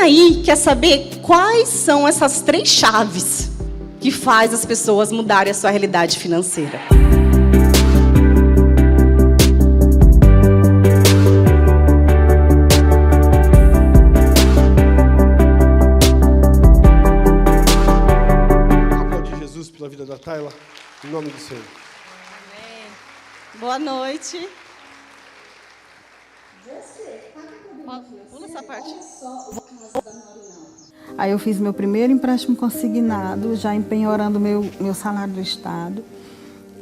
aí quer saber quais são essas 3 chaves que faz as pessoas mudarem a sua realidade financeira? Aplaudir Jesus pela vida da Tayla, em nome do Senhor. Amém. Boa noite. Pula essa parte. Aí eu fiz meu primeiro empréstimo consignado, já empenhorando meu salário do Estado.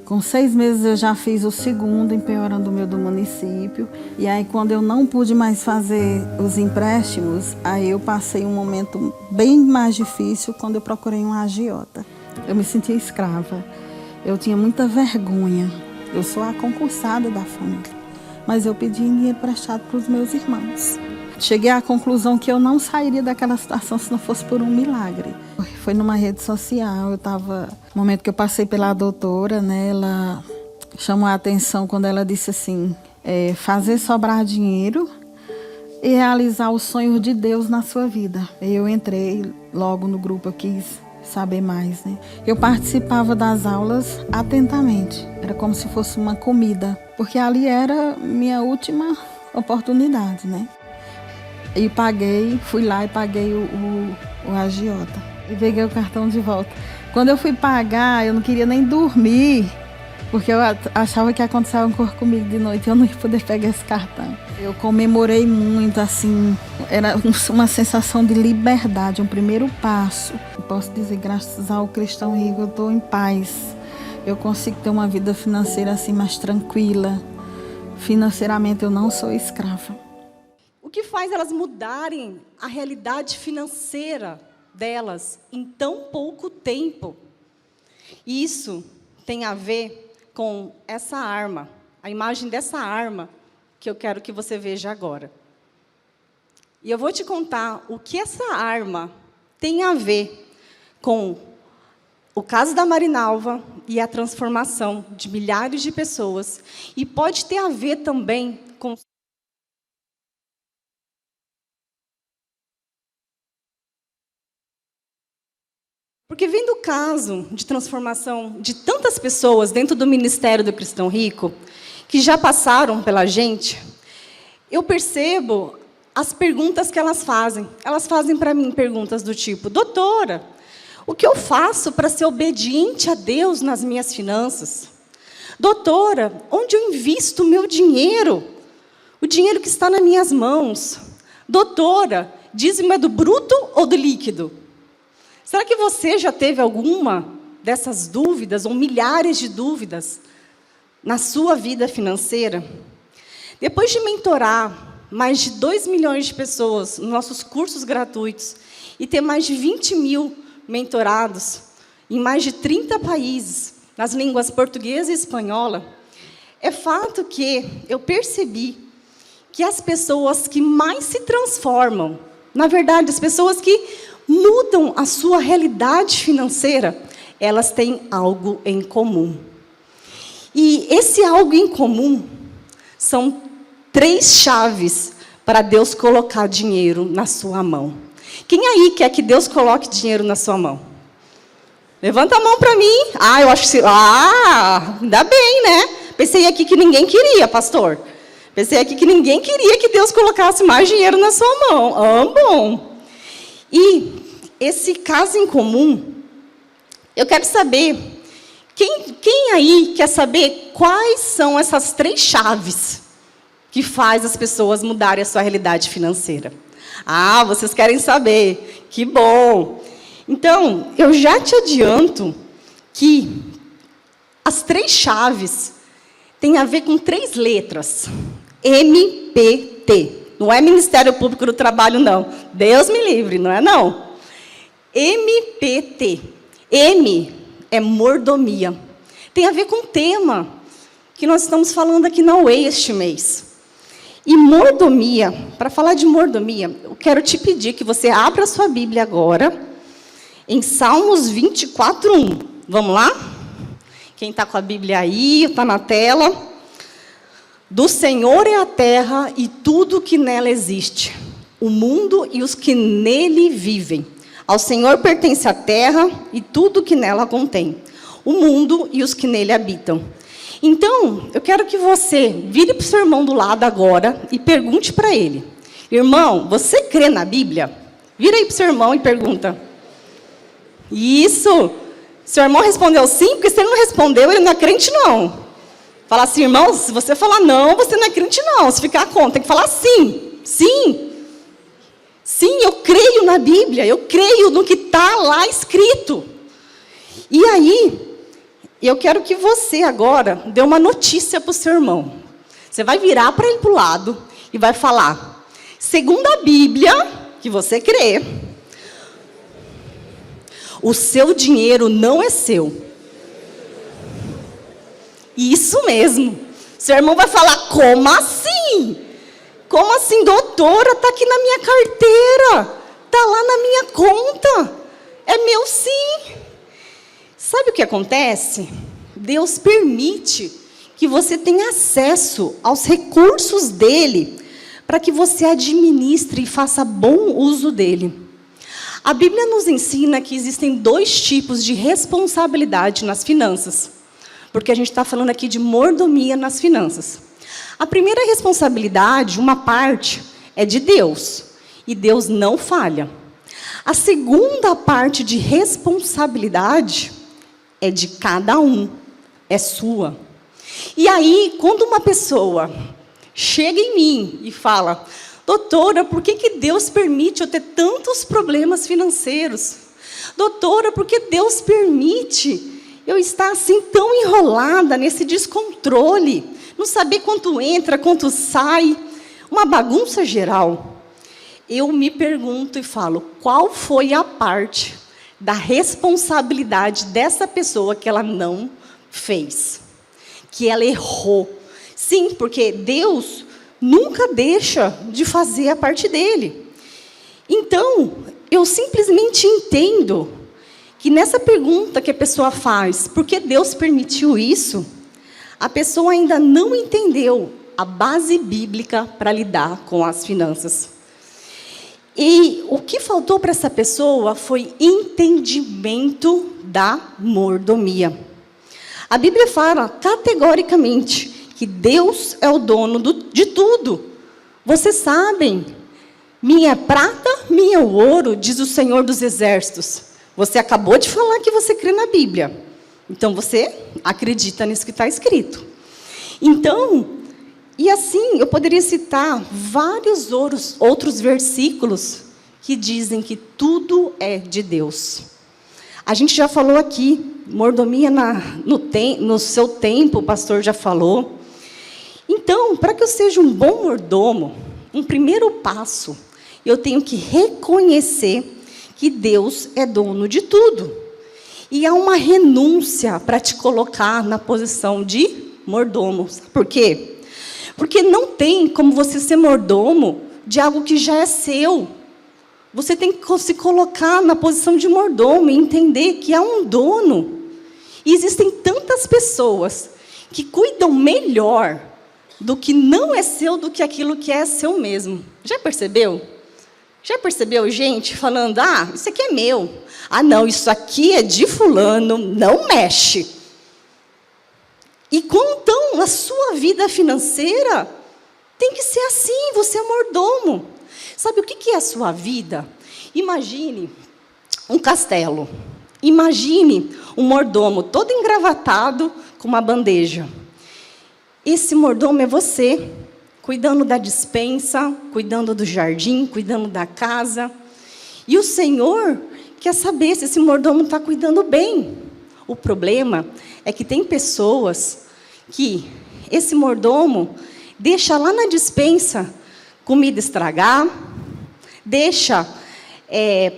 Com 6 meses eu já fiz o segundo, empenhorando o meu do município. E aí quando eu não pude mais fazer os empréstimos, aí eu passei um momento bem mais difícil quando eu procurei um agiota. Eu me sentia escrava, eu tinha muita vergonha. Eu sou a concursada da família, mas eu pedi dinheiro emprestado para os meus irmãos. Cheguei à conclusão que eu não sairia daquela situação se não fosse por um milagre. Foi numa rede social, no momento que eu passei pela doutora, né, ela chamou a atenção quando ela disse assim, fazer sobrar dinheiro e realizar os sonhos de Deus na sua vida. Eu entrei logo no grupo, eu quis saber mais, né? Eu participava das aulas atentamente, era como se fosse uma comida, porque ali era minha última oportunidade, né? E fui lá e paguei o agiota. E peguei o cartão de volta. Quando eu fui pagar, eu não queria nem dormir, porque eu achava que ia acontecer alguma coisa comigo de noite, eu não ia poder pegar esse cartão. Eu comemorei muito, assim, era uma sensação de liberdade, um primeiro passo. Eu posso dizer, graças ao Cristão Rico, eu estou em paz. Eu consigo ter uma vida financeira assim mais tranquila. Financeiramente, eu não sou escrava. O que faz elas mudarem a realidade financeira delas em tão pouco tempo? Isso tem a ver com essa arma, a imagem dessa arma que eu quero que você veja agora. E eu vou te contar o que essa arma tem a ver com o caso da Marinalva e a transformação de milhares de pessoas, e pode ter a ver também com porque vendo o caso de transformação de tantas pessoas dentro do ministério do Cristão Rico, que já passaram pela gente, eu percebo as perguntas que elas fazem. Elas fazem para mim perguntas do tipo, doutora, o que eu faço para ser obediente a Deus nas minhas finanças? Doutora, onde eu invisto o meu dinheiro? O dinheiro que está nas minhas mãos. Doutora, dízimo é do bruto ou do líquido? Será que você já teve alguma dessas dúvidas, ou milhares de dúvidas, na sua vida financeira? Depois de mentorar mais de 2 milhões de pessoas nos nossos cursos gratuitos, e ter mais de 20 mil mentorados em mais de 30 países, nas línguas portuguesa e espanhola, é fato que eu percebi que as pessoas que mais se transformam, na verdade, as pessoas que mudam a sua realidade financeira, elas têm algo em comum. E esse algo em comum são 3 chaves para Deus colocar dinheiro na sua mão. Quem aí quer que Deus coloque dinheiro na sua mão? Levanta a mão para mim. Eu acho que... ainda bem, né? Pensei aqui que ninguém queria, pastor. Pensei aqui que ninguém queria que Deus colocasse mais dinheiro na sua mão. Bom. E esse caso em comum, eu quero saber, quem aí quer saber quais são essas 3 chaves que faz as pessoas mudarem a sua realidade financeira? Vocês querem saber, que bom. Então, eu já te adianto que as 3 chaves têm a ver com 3 letras. MPT. Não é Ministério Público do Trabalho, não. Deus me livre, não é não. MPT. M é mordomia. Tem a ver com o tema que nós estamos falando aqui na UEI este mês. E mordomia, para falar de mordomia, eu quero te pedir que você abra a sua Bíblia agora, em Salmos 24:1. Vamos lá? Quem está com a Bíblia aí, está na tela. Do Senhor é a terra e tudo que nela existe, o mundo e os que nele vivem. Ao Senhor pertence a terra e tudo que nela contém, o mundo e os que nele habitam. Então, eu quero que você vire para o seu irmão do lado agora e pergunte para ele: irmão, você crê na Bíblia? Vira aí para o seu irmão e pergunta. Isso. Seu irmão respondeu sim, porque se ele não respondeu, ele não é crente não. Fala assim: irmão, se você falar não, você não é crente não. Se ficar com, tem que falar sim. Sim. Sim, eu creio na Bíblia, eu creio no que está lá escrito. E aí, eu quero que você agora dê uma notícia para o seu irmão. Você vai virar para ele para o lado e vai falar: segundo a Bíblia, que você crê, o seu dinheiro não é seu. Isso mesmo. Seu irmão vai falar: como assim? Como assim, doutora? Está aqui na minha carteira. Está lá na minha conta. É meu sim. Sabe o que acontece? Deus permite que você tenha acesso aos recursos dele para que você administre e faça bom uso dele. A Bíblia nos ensina que existem 2 tipos de responsabilidade nas finanças, porque a gente está falando aqui de mordomia nas finanças. A primeira responsabilidade, uma parte, é de Deus, e Deus não falha. A segunda parte de responsabilidade é de cada um, é sua. E aí, quando uma pessoa chega em mim e fala: doutora, por que Deus permite eu ter tantos problemas financeiros? Doutora, por que Deus permite eu estar assim tão enrolada nesse descontrole? Não saber quanto entra, quanto sai, uma bagunça geral. Eu me pergunto e falo: qual foi a parte da responsabilidade dessa pessoa que ela não fez? Que ela errou. Sim, porque Deus nunca deixa de fazer a parte dele. Então, eu simplesmente entendo que nessa pergunta que a pessoa faz, por que Deus permitiu isso? A pessoa ainda não entendeu a base bíblica para lidar com as finanças. E o que faltou para essa pessoa foi entendimento da mordomia. A Bíblia fala categoricamente que Deus é o dono de tudo. Vocês sabem, minha é prata, minha é o ouro, diz o Senhor dos Exércitos. Você acabou de falar que você crê na Bíblia. Então, você acredita nisso que está escrito. Então, e assim, eu poderia citar vários outros versículos que dizem que tudo é de Deus. A gente já falou aqui, mordomia no seu tempo, o pastor já falou. Então, para que eu seja um bom mordomo, um primeiro passo, eu tenho que reconhecer que Deus é dono de tudo. E há uma renúncia para te colocar na posição de mordomo. Por quê? Porque não tem como você ser mordomo de algo que já é seu. Você tem que se colocar na posição de mordomo e entender que há um dono. E existem tantas pessoas que cuidam melhor do que não é seu do que aquilo que é seu mesmo. Já percebeu? Já percebeu gente falando: ah, isso aqui é meu. Ah, não, isso aqui é de fulano, não mexe. E então, a sua vida financeira tem que ser assim, você é mordomo. Sabe o que é a sua vida? Imagine um castelo. Imagine um mordomo todo engravatado com uma bandeja. Esse mordomo é você, cuidando da despensa, cuidando do jardim, cuidando da casa. E o Senhor quer saber se esse mordomo está cuidando bem. O problema é que tem pessoas que esse mordomo deixa lá na despensa comida estragar, deixa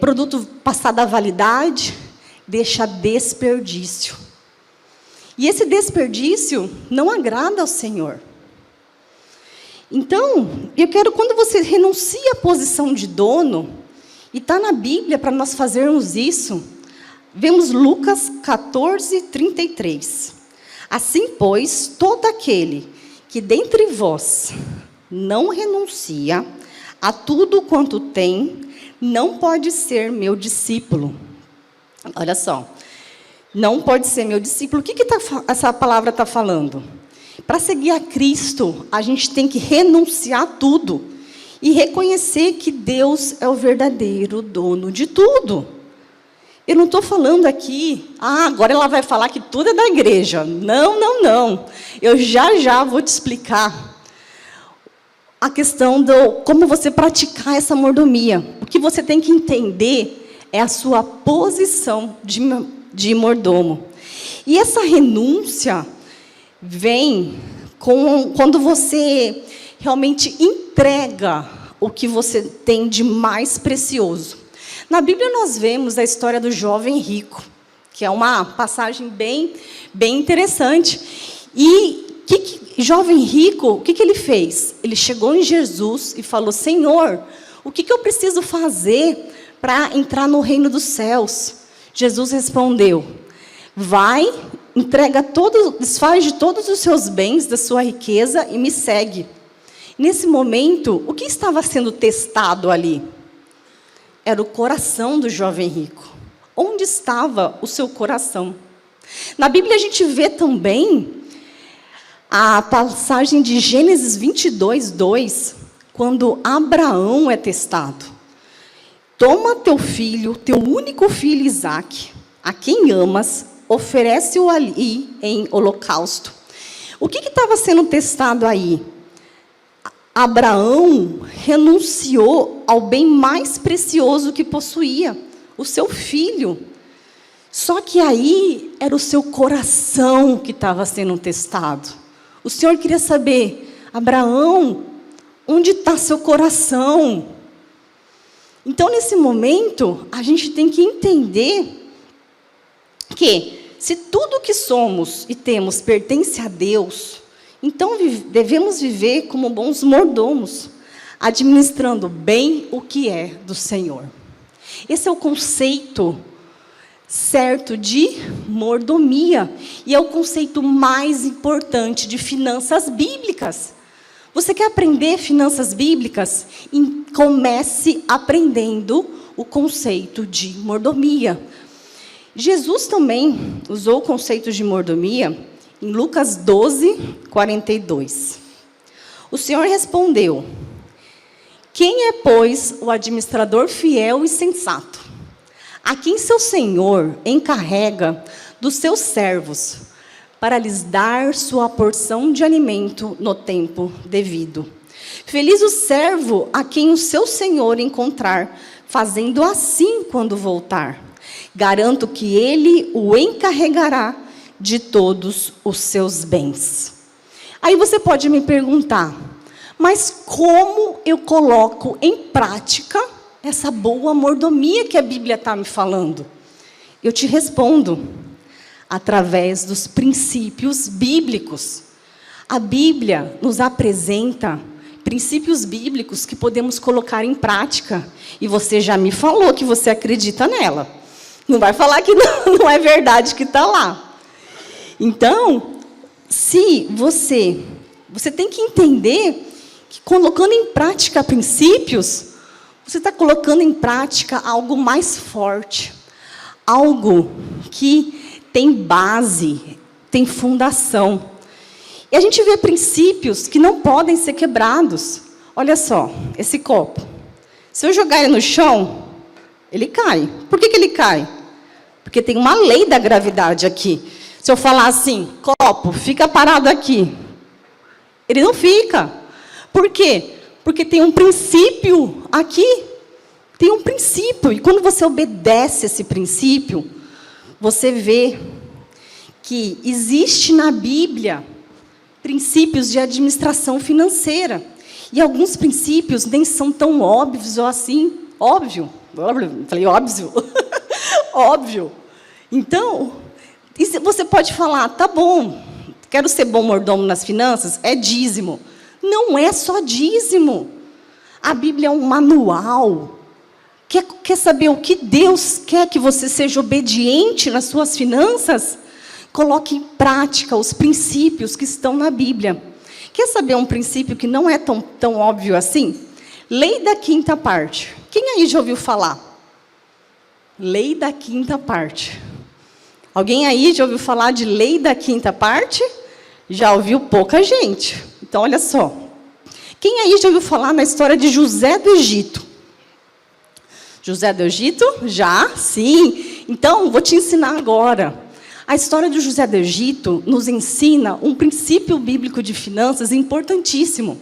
produto passar da validade, deixa desperdício. E esse desperdício não agrada ao Senhor. Então, eu quero, quando você renuncia à posição de dono, e está na Bíblia para nós fazermos isso, vemos Lucas 14, 33. Assim, pois, todo aquele que dentre vós não renuncia a tudo quanto tem, não pode ser meu discípulo. Olha só, não pode ser meu discípulo. O que essa palavra está falando? Para seguir a Cristo, a gente tem que renunciar a tudo e reconhecer que Deus é o verdadeiro dono de tudo. Eu não estou falando aqui, agora ela vai falar que tudo é da igreja. Não, não, não. Eu já vou te explicar a questão como você praticar essa mordomia. O que você tem que entender é a sua posição de mordomo. E essa renúncia vem quando você realmente entrega o que você tem de mais precioso. Na Bíblia nós vemos a história do jovem rico, que é uma passagem bem interessante. E jovem rico, o que ele fez? Ele chegou em Jesus e falou: Senhor, o que eu preciso fazer para entrar no reino dos céus? Jesus respondeu: vai, desfaz de todos os seus bens, da sua riqueza e me segue. Nesse momento, o que estava sendo testado ali? Era o coração do jovem rico. Onde estava o seu coração? Na Bíblia a gente vê também a passagem de Gênesis 22, 2, quando Abraão é testado. Toma teu filho, teu único filho Isaque, a quem amas, oferece-o ali em holocausto. O que estava sendo testado aí? Abraão renunciou ao bem mais precioso que possuía, o seu filho. Só que aí era o seu coração que estava sendo testado. O Senhor queria saber: Abraão, onde está seu coração? Então, nesse momento, a gente tem que entender que, se tudo que somos e temos pertence a Deus, então devemos viver como bons mordomos, administrando bem o que é do Senhor. Esse é o conceito certo de mordomia, e é o conceito mais importante de finanças bíblicas. Você quer aprender finanças bíblicas? Comece aprendendo o conceito de mordomia. Jesus também usou o conceito de mordomia em Lucas 12, 42. O Senhor respondeu: quem é, pois, o administrador fiel e sensato, a quem seu Senhor encarrega dos seus servos, para lhes dar sua porção de alimento no tempo devido? Feliz o servo a quem o seu Senhor encontrar, fazendo assim quando voltar. Garanto que ele o encarregará de todos os seus bens. Aí você pode me perguntar: mas como eu coloco em prática essa boa mordomia que a Bíblia está me falando? Eu te respondo: através dos princípios bíblicos. A Bíblia nos apresenta princípios bíblicos que podemos colocar em prática. E você já me falou que você acredita nela. Não vai falar que não é verdade que está lá. Então, se você tem que entender que, colocando em prática princípios, você está colocando em prática algo mais forte, algo que tem base, tem fundação. E a gente vê princípios que não podem ser quebrados. Olha só, esse copo. Se eu jogar ele no chão, ele cai. Por que ele cai? Porque tem uma lei da gravidade aqui. Se eu falar assim: copo, fica parado aqui, ele não fica. Por quê? Porque tem um princípio aqui. Tem um princípio. E quando você obedece esse princípio, você vê que existe na Bíblia princípios de administração financeira. E alguns princípios nem são tão óbvios ou assim. Óbvio. Falei óbvio. Óbvio. Então, você pode falar: tá bom, quero ser bom mordomo nas finanças, é dízimo. Não é só dízimo. A Bíblia é um manual. Quer saber o que Deus quer que você seja obediente nas suas finanças? Coloque em prática os princípios que estão na Bíblia. Quer saber um princípio que não é tão óbvio assim? Lei da quinta parte. Quem aí já ouviu falar? Lei da quinta parte. Alguém aí já ouviu falar de lei da quinta parte? Já ouviu pouca gente. Então, olha só. Quem aí já ouviu falar na história de José do Egito? José do Egito? Já? Sim. Então, vou te ensinar agora. A história de José do Egito nos ensina um princípio bíblico de finanças importantíssimo.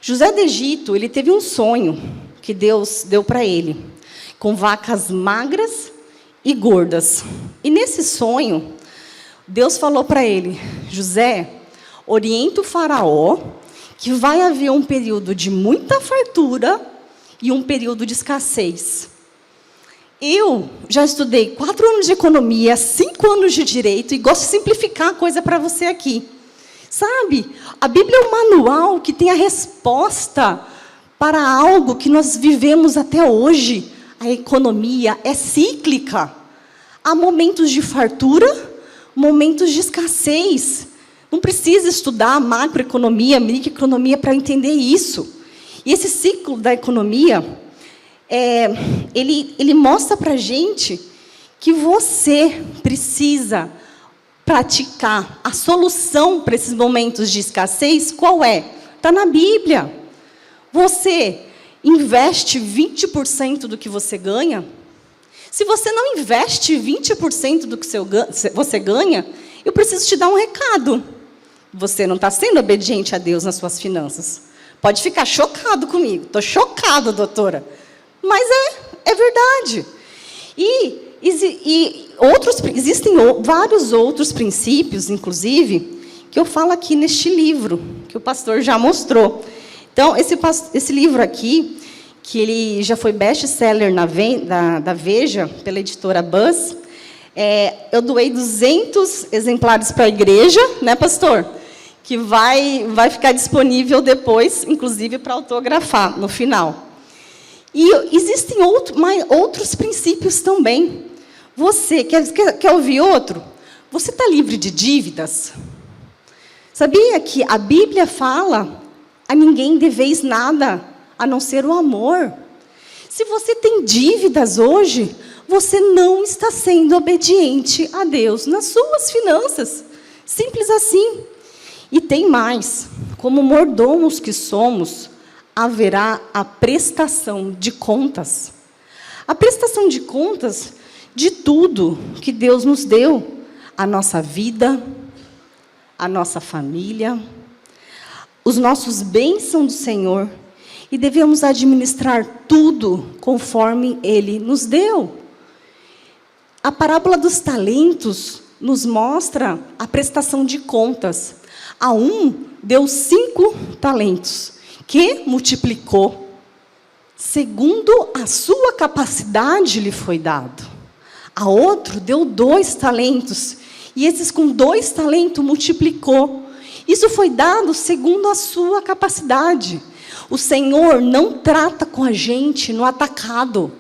José do Egito, ele teve um sonho que Deus deu para ele, com vacas magras e gordas. E nesse sonho, Deus falou para ele: José, orienta o faraó que vai haver um período de muita fartura e um período de escassez. Eu já estudei 4 anos de economia, 5 anos de direito, e gosto de simplificar a coisa para você aqui. Sabe, a Bíblia é um manual que tem a resposta para algo que nós vivemos até hoje. A economia é cíclica. Há momentos de fartura, momentos de escassez. Não precisa estudar macroeconomia, microeconomia para entender isso. E esse ciclo da economia, ele mostra para a gente que você precisa praticar a solução para esses momentos de escassez. Qual é? Está na Bíblia. Você investe 20% do que você ganha? Se você não investe 20% do que você ganha, eu preciso te dar um recado. Você não está sendo obediente a Deus nas suas finanças. Pode ficar chocado comigo. Estou chocado, doutora. Mas é verdade. Existem vários outros princípios, inclusive, que eu falo aqui neste livro, que o pastor já mostrou. Então, esse livro aqui, que ele já foi best-seller da Veja, pela editora Buzz, eu doei 200 exemplares para a igreja, né, pastor? Que vai ficar disponível depois, inclusive, para autografar no final. E existem outros princípios também. Você, quer ouvir outro? Você está livre de dívidas? Sabia que a Bíblia fala: a ninguém deveis nada, a não ser o amor. Se você tem dívidas hoje, você não está sendo obediente a Deus nas suas finanças. Simples assim. E tem mais. Como mordomos que somos, haverá a prestação de contas. A prestação de contas de tudo que Deus nos deu. A nossa vida, a nossa família, os nossos bens são do Senhor. E devemos administrar tudo conforme Ele nos deu. A parábola dos talentos nos mostra a prestação de contas. A um deu 5 talentos, que multiplicou. Segundo a sua capacidade lhe foi dado. A outro deu 2 talentos, e esses com 2 talentos multiplicou. Isso foi dado segundo a sua capacidade. O Senhor não trata com a gente no atacado.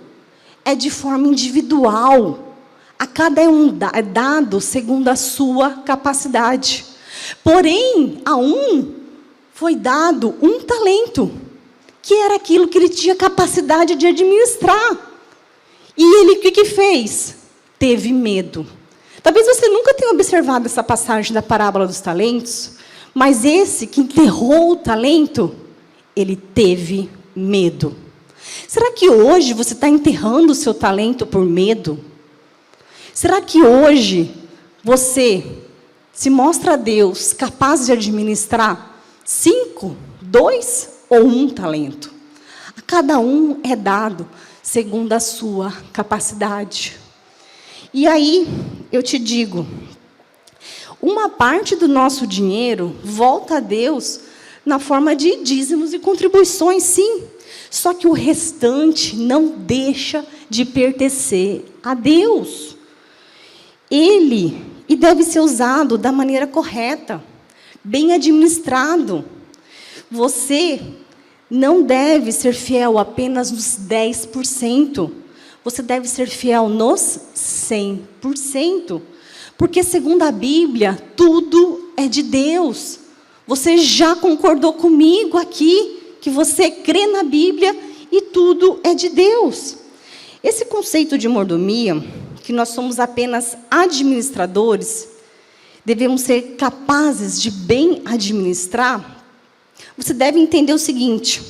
É de forma individual. A cada um é dado segundo a sua capacidade. Porém, a um foi dado 1 talento, que era aquilo que ele tinha capacidade de administrar. E ele, o que fez? Teve medo. Talvez você nunca tenha observado essa passagem da parábola dos talentos, mas esse que enterrou o talento, ele teve medo. Será que hoje você está enterrando o seu talento por medo? Será que hoje você se mostra a Deus capaz de administrar 5, 2 ou 1 talento? A cada um é dado segundo a sua capacidade. E aí, eu te digo, uma parte do nosso dinheiro volta a Deus na forma de dízimos e contribuições, sim. Só que o restante não deixa de pertencer a Deus. E deve ser usado da maneira correta, bem administrado. Você não deve ser fiel apenas nos 10%. Você deve ser fiel nos 100%. Porque, segundo a Bíblia, tudo é de Deus. Você já concordou comigo aqui que você crê na Bíblia e tudo é de Deus. Esse conceito de mordomia, que nós somos apenas administradores, devemos ser capazes de bem administrar, você deve entender o seguinte: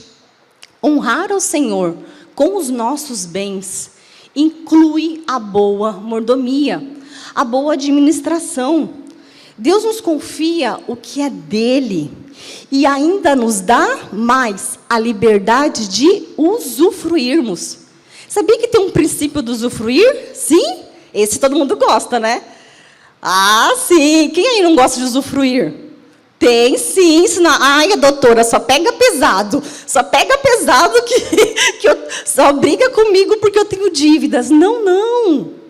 honrar ao Senhor com os nossos bens inclui a boa mordomia, a boa administração. Deus nos confia o que é dele e ainda nos dá mais a liberdade de usufruirmos. Sabia que tem um princípio do usufruir? Sim? Esse todo mundo gosta, né? Ah, sim. Quem aí não gosta de usufruir? Tem sim. Ai, doutora, só pega pesado. Só pega pesado que só briga comigo porque eu tenho dívidas. Não, não.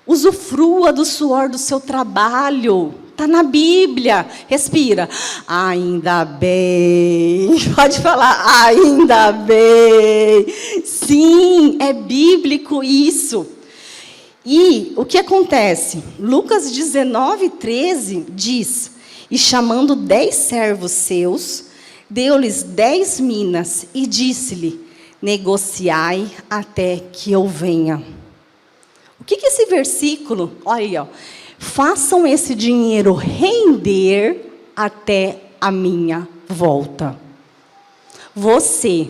Usufrua do suor do seu trabalho. Está na Bíblia. Respira. Ainda bem. Pode falar, ainda bem. Sim, é bíblico isso. E o que acontece? Lucas 19:13 diz: e chamando 10 servos seus, deu-lhes 10 minas e disse-lhe: negociai até que eu venha. O que esse versículo, olha aí, ó, façam esse dinheiro render até a minha volta. Você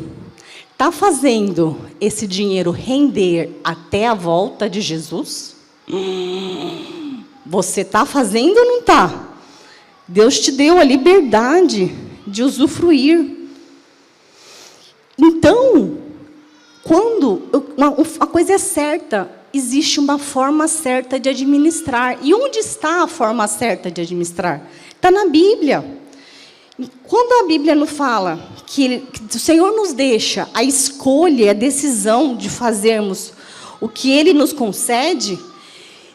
está fazendo esse dinheiro render até a volta de Jesus? Você está fazendo ou não está? Deus te deu a liberdade de usufruir. Então, quando a coisa é certa, existe uma forma certa de administrar. E onde está a forma certa de administrar? Está na Bíblia. Quando a Bíblia nos fala que o Senhor nos deixa a escolha, a decisão de fazermos o que Ele nos concede,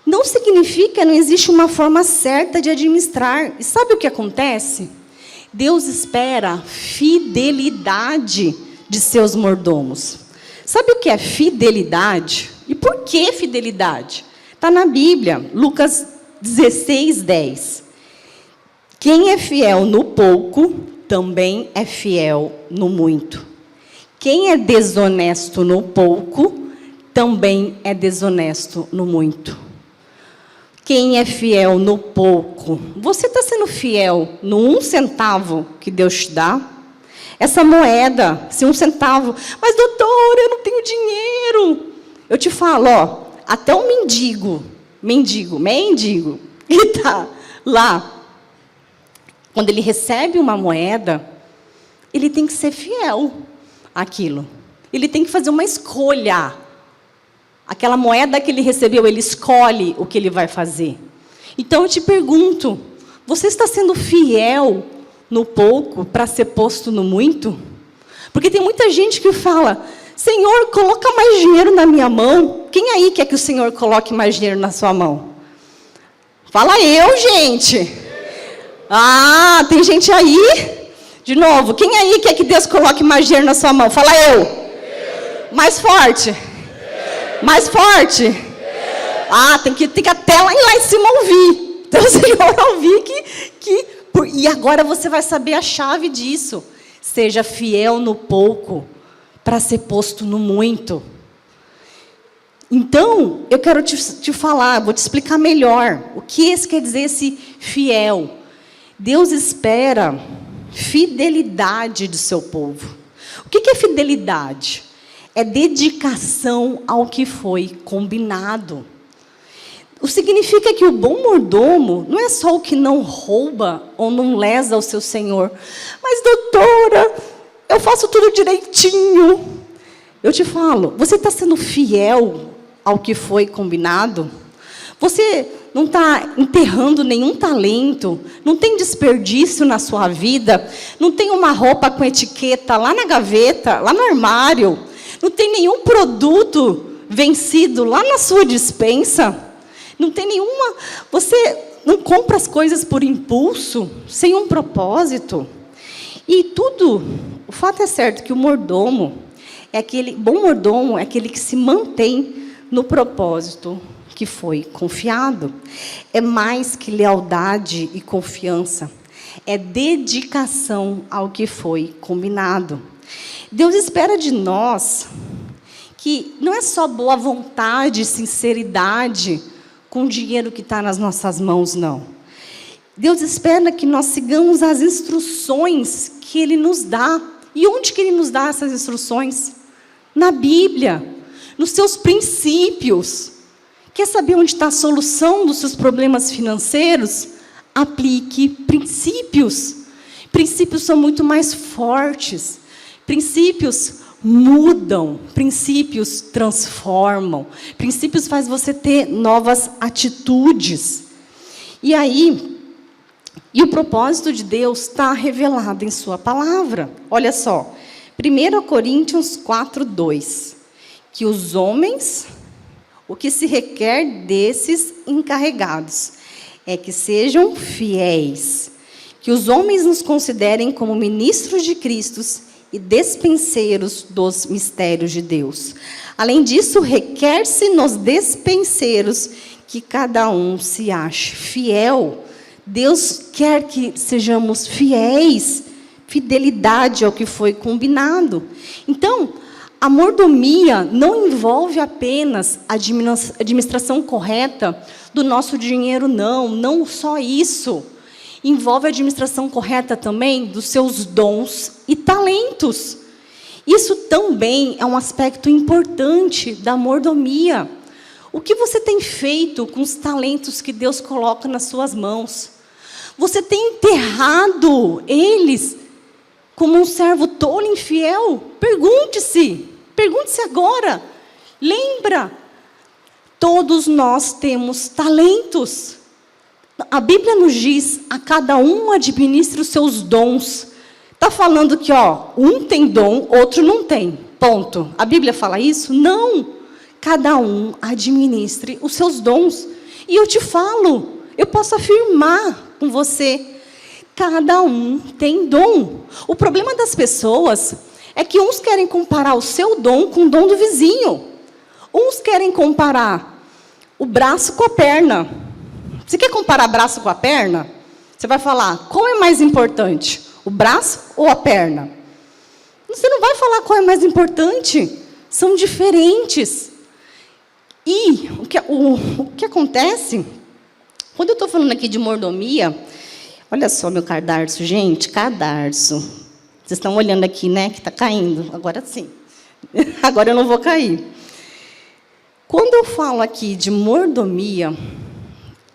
não significa que não existe uma forma certa de administrar. E sabe o que acontece? Deus espera fidelidade de seus mordomos. Sabe o que é fidelidade? E por que fidelidade? Está na Bíblia, Lucas 16:10. Quem é fiel no pouco, também é fiel no muito. Quem é desonesto no pouco, também é desonesto no muito. Quem é fiel no pouco, você está sendo fiel no 1 centavo que Deus te dá? Essa moeda, se 1 centavo, mas doutora, eu não tenho dinheiro. Eu te falo, ó, até o mendigo, que está lá, quando ele recebe uma moeda, ele tem que ser fiel àquilo. Ele tem que fazer uma escolha. Aquela moeda que ele recebeu, ele escolhe o que ele vai fazer. Então eu te pergunto, você está sendo fiel no pouco para ser posto no muito? Porque tem muita gente que fala: Senhor, coloca mais dinheiro na minha mão. Quem aí quer que o Senhor coloque mais dinheiro na sua mão? Fala eu, gente. Ah, tem gente aí? De novo, quem aí quer que Deus coloque mais dinheiro na sua mão? Fala eu. Mais forte. Mais forte. Ah, tem que até lá em cima ouvir. Então o Senhor ouvir e agora você vai saber a chave disso. Seja fiel no pouco para ser posto no muito. Então, eu quero te falar, vou te explicar melhor. O que esse quer dizer, esse fiel? Deus espera fidelidade do seu povo. O que é fidelidade? É dedicação ao que foi combinado. O significa que o bom mordomo não é só o que não rouba ou não lesa o seu senhor. Mas, doutora, eu faço tudo direitinho. Eu te falo, você está sendo fiel ao que foi combinado? Você não está enterrando nenhum talento, não tem desperdício na sua vida, não tem uma roupa com etiqueta lá na gaveta, lá no armário, não tem nenhum produto vencido lá na sua despensa, não tem nenhuma... Você não compra as coisas por impulso, sem um propósito. E tudo... O fato é certo que o mordomo bom mordomo é aquele que se mantém no propósito que foi confiado. É mais que lealdade e confiança. É dedicação ao que foi combinado. Deus espera de nós que não é só boa vontade, sinceridade com o dinheiro que está nas nossas mãos, não. Deus espera que nós sigamos as instruções que Ele nos dá. E onde que Ele nos dá essas instruções? Na Bíblia, nos seus princípios. Quer saber onde está a solução dos seus problemas financeiros? Aplique princípios. Princípios são muito mais fortes. Princípios mudam, princípios transformam, princípios faz você ter novas atitudes. E o propósito de Deus está revelado em sua palavra. Olha só, 1 Coríntios 4:2, que os homens, o que se requer desses encarregados, é que sejam fiéis, que os homens nos considerem como ministros de Cristo e despenseiros dos mistérios de Deus. Além disso, requer-se nos despenseiros que cada um se ache fiel. Deus quer que sejamos fiéis, fidelidade ao que foi combinado. Então, a mordomia não envolve apenas a administração correta do nosso dinheiro, não só isso. Envolve a administração correta também dos seus dons e talentos. Isso também é um aspecto importante da mordomia. O que você tem feito com os talentos que Deus coloca nas suas mãos? Você tem enterrado eles como um servo tolo e infiel? Pergunte-se agora. Lembra, todos nós temos talentos. A Bíblia nos diz, a cada um administre os seus dons. Está falando que um tem dom, outro não tem. Ponto. A Bíblia fala isso? Não. Cada um administre os seus dons. E eu te falo, eu posso afirmar com você, cada um tem dom. O problema das pessoas é que uns querem comparar o seu dom com o dom do vizinho. Uns querem comparar o braço com a perna. Você quer comparar braço com a perna? Você vai falar, qual é mais importante? O braço ou a perna? Você não vai falar qual é mais importante. São diferentes. E o que acontece, quando eu estou falando aqui de mordomia, olha só meu cadarço, gente, cadarço. Vocês estão olhando aqui, né, que está caindo. Agora sim. Agora eu não vou cair. Quando eu falo aqui de mordomia,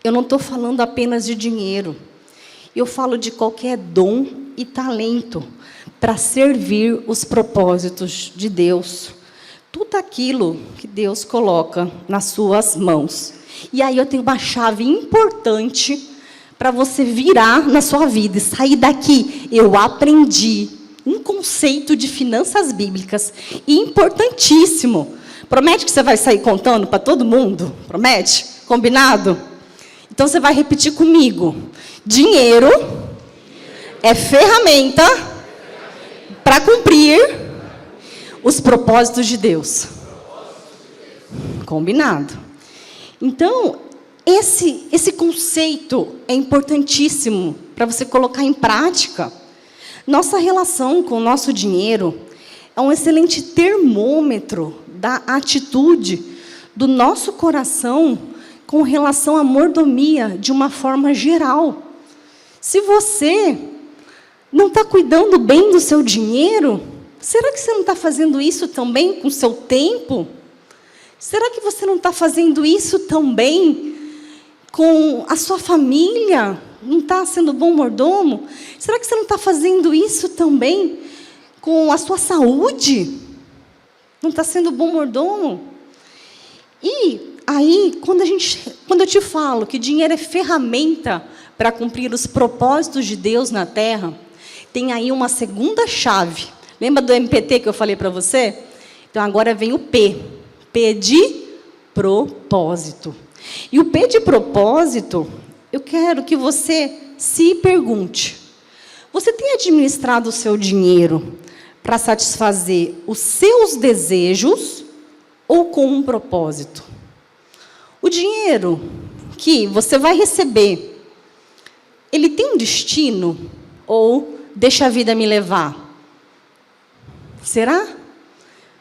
eu não estou falando apenas de dinheiro. Eu falo de qualquer dom e talento para servir os propósitos de Deus. Tudo aquilo que Deus coloca nas suas mãos. E aí eu tenho uma chave importante para você virar na sua vida e sair daqui. Eu aprendi um conceito de finanças bíblicas importantíssimo. Promete que você vai sair contando para todo mundo? Promete? Combinado? Então, você vai repetir comigo. Dinheiro é ferramenta para cumprir os propósitos de Deus. Combinado? Então, esse conceito é importantíssimo para você colocar em prática. Nossa relação com o nosso dinheiro é um excelente termômetro da atitude do nosso coração com relação à mordomia de uma forma geral. Se você não está cuidando bem do seu dinheiro, será que você não está fazendo isso também com o seu tempo? Será que você não está fazendo isso também com a sua família? Não está sendo bom mordomo? Será que você não está fazendo isso também com a sua saúde? Não está sendo bom mordomo? E aí, quando eu te falo que dinheiro é ferramenta para cumprir os propósitos de Deus na terra, tem aí uma segunda chave. Lembra do MPT que eu falei para você? Então, agora vem o P. P de propósito. E o P de propósito, eu quero que você se pergunte. Você tem administrado o seu dinheiro para satisfazer os seus desejos ou com um propósito? O dinheiro que você vai receber, ele tem um destino ou deixa a vida me levar? Será?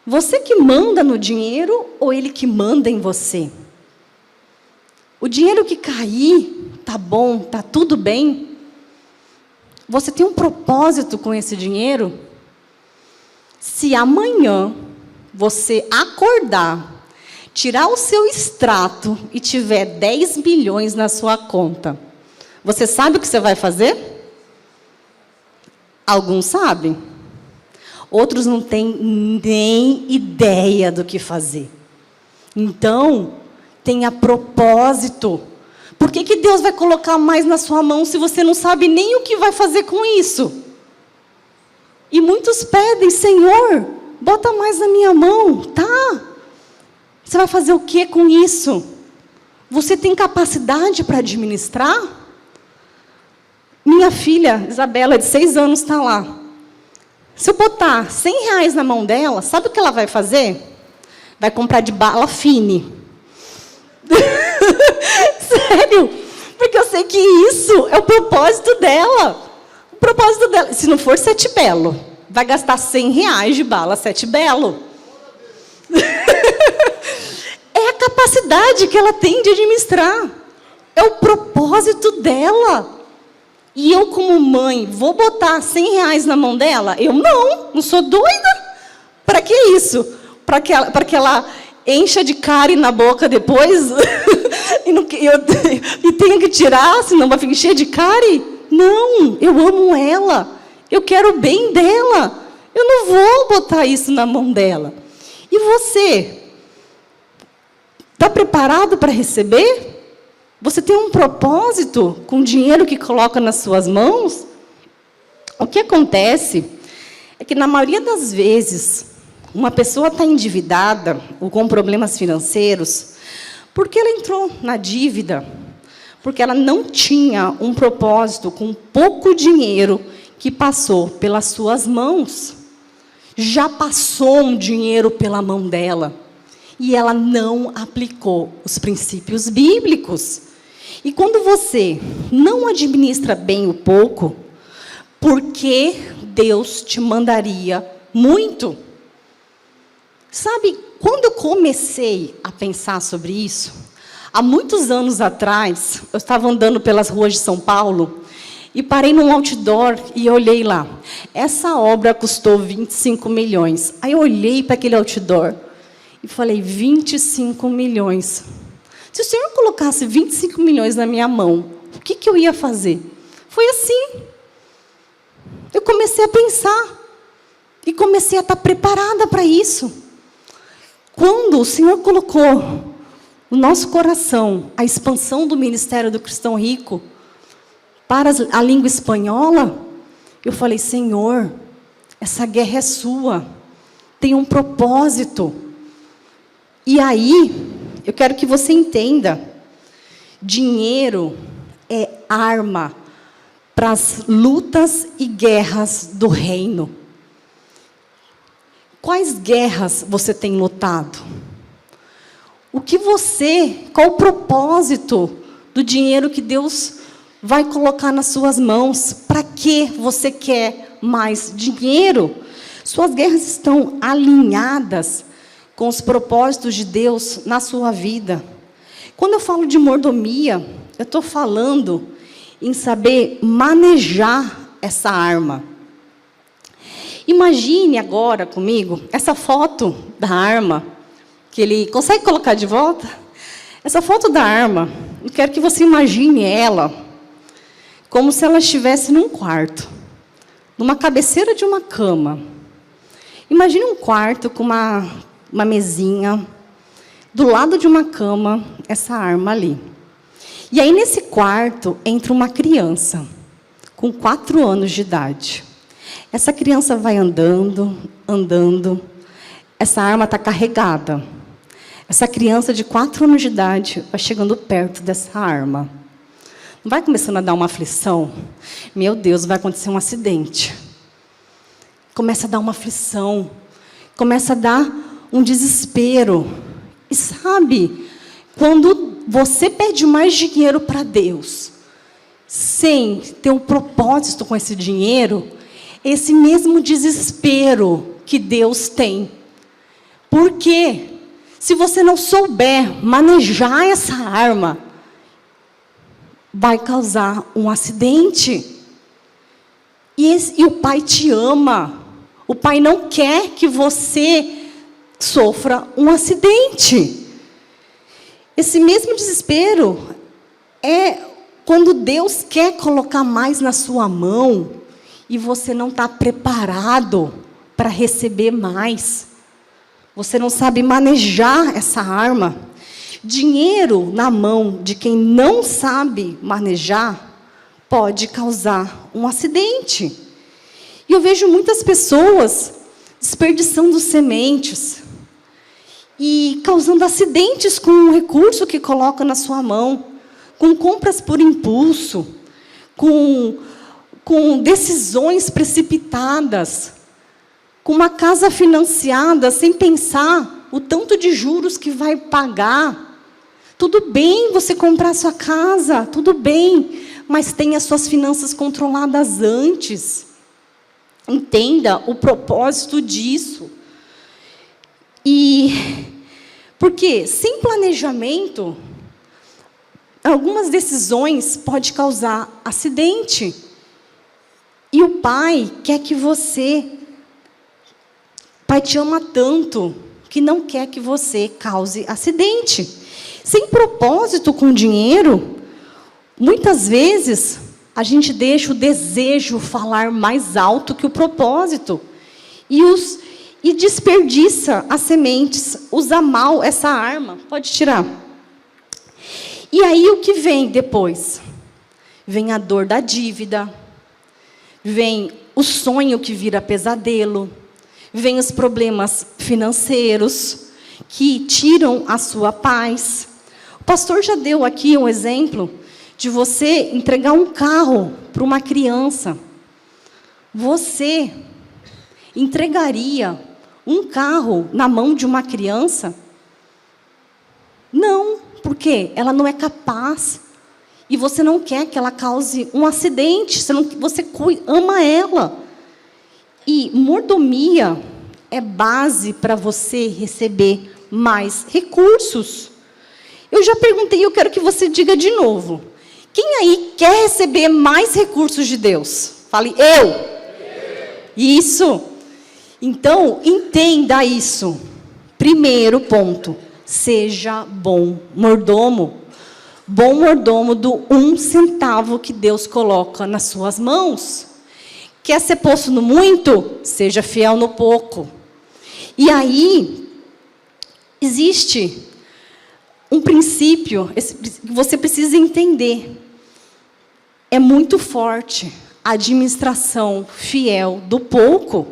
Você que manda no dinheiro ou ele que manda em você? O dinheiro que cair, tá bom, tá tudo bem? Você tem um propósito com esse dinheiro? Se amanhã você acordar, tirar o seu extrato e tiver 10 milhões na sua conta, você sabe o que você vai fazer? Alguns sabem. Outros não têm nem ideia do que fazer. Então, tenha propósito. Por que Deus vai colocar mais na sua mão se você não sabe nem o que vai fazer com isso? E muitos pedem, Senhor, bota mais na minha mão. Tá. Você vai fazer o que com isso? Você tem capacidade para administrar? Minha filha, Isabela, de 6 anos, está lá. Se eu botar 100 reais na mão dela, sabe o que ela vai fazer? Vai comprar de bala fine. Sério? Porque eu sei que isso é o propósito dela. O propósito dela, se não for 7 Belo, vai gastar 100 reais de bala 7 Belo. É a capacidade que ela tem de administrar. É o propósito dela. E eu, como mãe, vou botar 100 reais na mão dela? Eu não sou doida. Para que isso? Para que ela encha de cárie na boca depois? e tenha que tirar, senão vai ficar cheia de cárie? Não, eu amo ela. Eu quero o bem dela. Eu não vou botar isso na mão dela. E você? Está preparado para receber? Você tem um propósito com o dinheiro que coloca nas suas mãos? O que acontece é que, na maioria das vezes, uma pessoa está endividada ou com problemas financeiros porque ela entrou na dívida, porque ela não tinha um propósito com pouco dinheiro que passou pelas suas mãos. Já passou um dinheiro pela mão dela e ela não aplicou os princípios bíblicos. E quando você não administra bem o pouco, por que Deus te mandaria muito? Sabe, quando eu comecei a pensar sobre isso, há muitos anos atrás, eu estava andando pelas ruas de São Paulo e parei num outdoor e olhei lá. Essa obra custou 25 milhões. Aí eu olhei para aquele outdoor e falei, 25 milhões. Se o Senhor colocasse 25 milhões na minha mão, o que eu ia fazer? Foi assim. Eu comecei a pensar. E comecei a estar preparada para isso. Quando o Senhor colocou no nosso coração a expansão do Ministério do Cristão Rico para a língua espanhola, eu falei, Senhor, essa guerra é sua. Tem um propósito. E aí, eu quero que você entenda, dinheiro é arma para as lutas e guerras do reino. Quais guerras você tem lutado? Qual o propósito do dinheiro que Deus vai colocar nas suas mãos? Para que você quer mais dinheiro? Suas guerras estão alinhadas com os propósitos de Deus na sua vida. Quando eu falo de mordomia, eu estou falando em saber manejar essa arma. Imagine agora comigo essa foto da arma, que ele consegue colocar de volta? Essa foto da arma, eu quero que você imagine ela como se ela estivesse num quarto, numa cabeceira de uma cama. Imagine um quarto com uma mesinha, do lado de uma cama, essa arma ali. E aí, nesse quarto, entra uma criança, com 4 anos de idade. Essa criança vai andando, essa arma está carregada. Essa criança de 4 anos de idade vai chegando perto dessa arma. Não vai começando a dar uma aflição? Meu Deus, vai acontecer um acidente. Começa a dar uma aflição, começa a dar um desespero. E sabe, quando você pede mais dinheiro para Deus, sem ter um propósito com esse dinheiro, esse mesmo desespero que Deus tem. Porque se você não souber manejar essa arma, vai causar um acidente. E o Pai te ama. O Pai não quer que você sofra um acidente. Esse mesmo desespero é quando Deus quer colocar mais na sua mão e você não está preparado para receber mais. Você não sabe manejar essa arma. Dinheiro na mão de quem não sabe manejar pode causar um acidente. E eu vejo muitas pessoas desperdiçando sementes e causando acidentes com o recurso que coloca na sua mão, com compras por impulso, com decisões precipitadas, com uma casa financiada sem pensar o tanto de juros que vai pagar. Tudo bem você comprar sua casa, tudo bem, mas tenha suas finanças controladas antes. Entenda o propósito disso. Porque sem planejamento, algumas decisões podem causar acidente. E o Pai quer que você... O Pai te ama tanto que não quer que você cause acidente. Sem propósito com dinheiro, muitas vezes a gente deixa o desejo falar mais alto que o propósito. E desperdiça as sementes, usa mal essa arma. Pode tirar. E aí o que vem depois? Vem a dor da dívida, vem o sonho que vira pesadelo, vem os problemas financeiros que tiram a sua paz. O pastor já deu aqui um exemplo de você entregar um carro para uma criança. Você entregaria um carro na mão de uma criança? Não, porque ela não é capaz. E você não quer que ela cause um acidente. Você ama ela. E mordomia é base para você receber mais recursos. Eu já perguntei e eu quero que você diga de novo. Quem aí quer receber mais recursos de Deus? Fale, eu. Isso. Então, entenda isso. Primeiro ponto, seja bom mordomo. Bom mordomo do 1 centavo que Deus coloca nas suas mãos. Quer ser posto no muito? Seja fiel no pouco. E aí, existe um princípio que você precisa entender. É muito forte a administração fiel do pouco.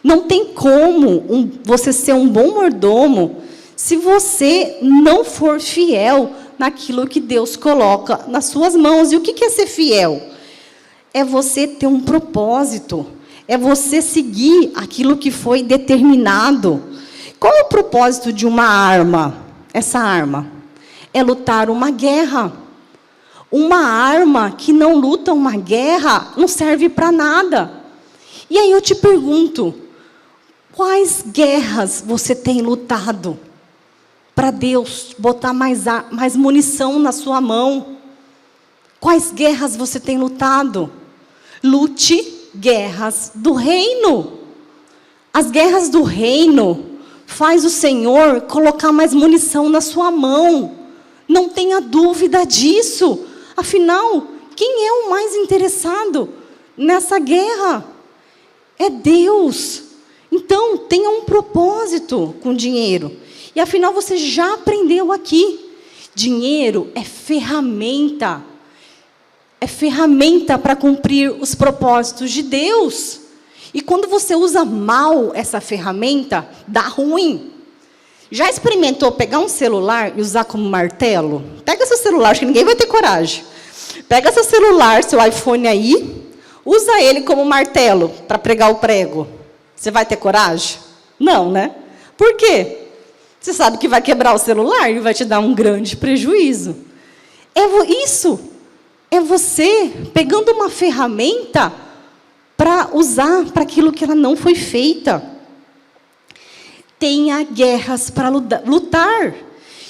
Não tem como você ser um bom mordomo se você não for fiel naquilo que Deus coloca nas suas mãos. E o que é ser fiel? É você ter um propósito. É você seguir aquilo que foi determinado. Qual é o propósito de uma arma? Essa arma é lutar uma guerra. Uma arma que não luta uma guerra não serve para nada. E aí eu te pergunto, quais guerras você tem lutado para Deus botar mais munição na sua mão? Quais guerras você tem lutado? Lute guerras do reino. As guerras do reino faz o Senhor colocar mais munição na sua mão. Não tenha dúvida disso. Afinal, quem é o mais interessado nessa guerra? É Deus. Então, tenha um propósito com dinheiro. E afinal, você já aprendeu aqui. Dinheiro é ferramenta. É ferramenta para cumprir os propósitos de Deus. E quando você usa mal essa ferramenta, dá ruim. Já experimentou pegar um celular e usar como martelo? Pega seu celular, acho que ninguém vai ter coragem. Pega seu celular, seu iPhone aí, usa ele como martelo para pregar o prego. Você vai ter coragem? Não, né? Por quê? Você sabe que vai quebrar o celular e vai te dar um grande prejuízo. Isso é você pegando uma ferramenta para usar para aquilo que ela não foi feita. tenha guerras para lutar.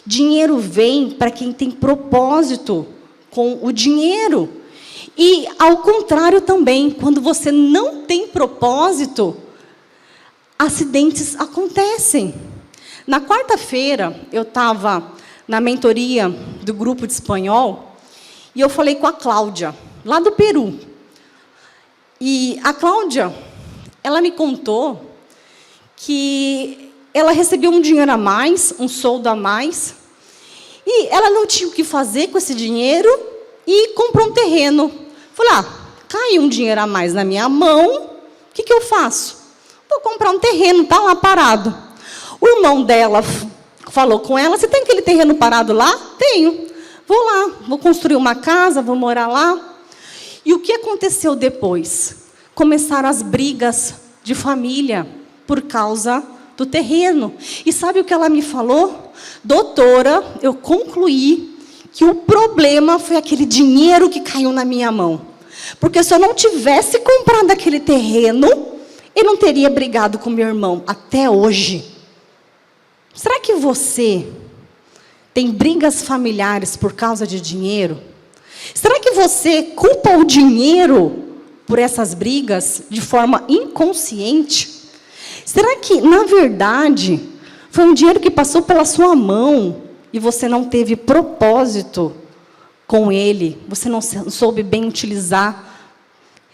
Dinheiro vem para quem tem propósito com o dinheiro. E, ao contrário também, quando você não tem propósito, acidentes acontecem. Na quarta-feira, eu estava na mentoria do grupo de espanhol e eu falei com a Cláudia, lá do Peru. E a Cláudia, ela me contou que ela recebeu um dinheiro a mais, um soldo a mais, e ela não tinha o que fazer com esse dinheiro e comprou um terreno. Falei, caiu um dinheiro a mais na minha mão, o que eu faço? Vou comprar um terreno, está lá parado. O irmão dela falou com ela, você tem aquele terreno parado lá? Tenho. Vou lá, vou construir uma casa, vou morar lá. E o que aconteceu depois? Começaram as brigas de família por causa do terreno. E sabe o que ela me falou? Doutora, eu concluí que o problema foi aquele dinheiro que caiu na minha mão. Porque se eu não tivesse comprado aquele terreno, eu não teria brigado com meu irmão até hoje. Será que você tem brigas familiares por causa de dinheiro? Será que você culpa o dinheiro por essas brigas de forma inconsciente? Será que, na verdade, foi um dinheiro que passou pela sua mão e você não teve propósito com ele? Você não soube bem utilizar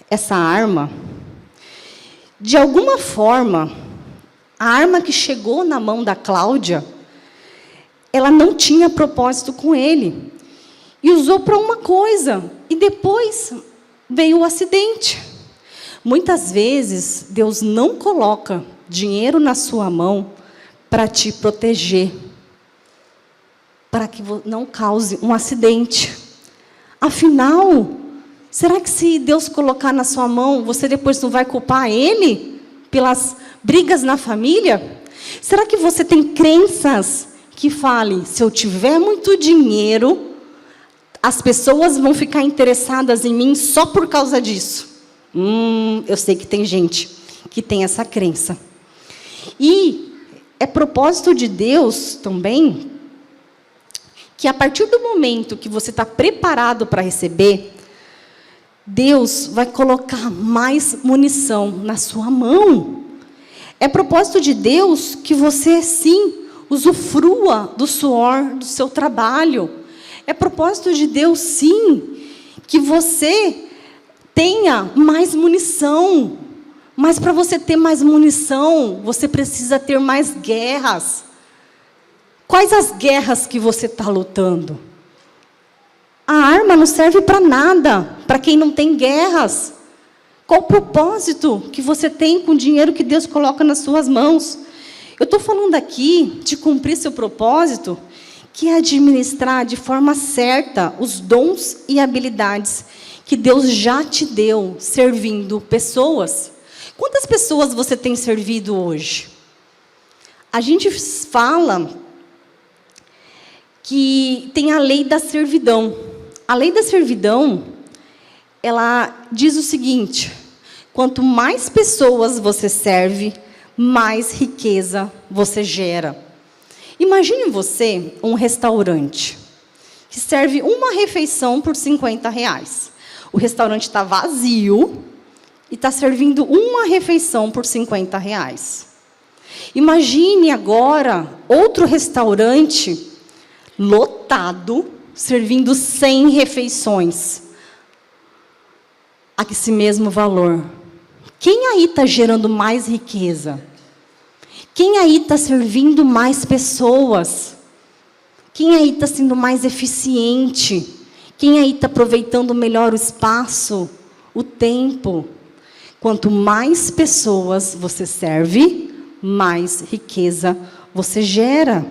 essa arma? De alguma forma, a arma que chegou na mão da Cláudia, ela não tinha propósito com ele. E usou para uma coisa. E depois veio o acidente. Muitas vezes, Deus não coloca dinheiro na sua mão para te proteger, para que não cause um acidente. Afinal, será que se Deus colocar na sua mão, você depois não vai culpar Ele pelas brigas na família? Será que você tem crenças que falem, se eu tiver muito dinheiro, as pessoas vão ficar interessadas em mim só por causa disso? Eu sei que tem gente que tem essa crença. E é propósito de Deus também que a partir do momento que você está preparado para receber, Deus vai colocar mais munição na sua mão. É propósito de Deus que você, sim, usufrua do suor do seu trabalho. É propósito de Deus, sim, que você tenha mais munição. Mas para você ter mais munição, você precisa ter mais guerras. Quais as guerras que você está lutando? A arma não serve para nada, para quem não tem guerras. Qual o propósito que você tem com o dinheiro que Deus coloca nas suas mãos? Eu estou falando aqui de cumprir seu propósito, que é administrar de forma certa os dons e habilidades que Deus já te deu, servindo pessoas. Quantas pessoas você tem servido hoje? A gente fala que tem a lei da servidão. A lei da servidão, ela diz o seguinte: quanto mais pessoas você serve, mais riqueza você gera. Imagine você um restaurante que serve uma refeição por R$50. O restaurante está vazio e está servindo uma refeição por R$50. Imagine agora outro restaurante lotado, servindo 100 refeições a esse mesmo valor. Quem aí está gerando mais riqueza? Quem aí está servindo mais pessoas? Quem aí está sendo mais eficiente? Quem aí está aproveitando melhor o espaço, o tempo? Quanto mais pessoas você serve, mais riqueza você gera.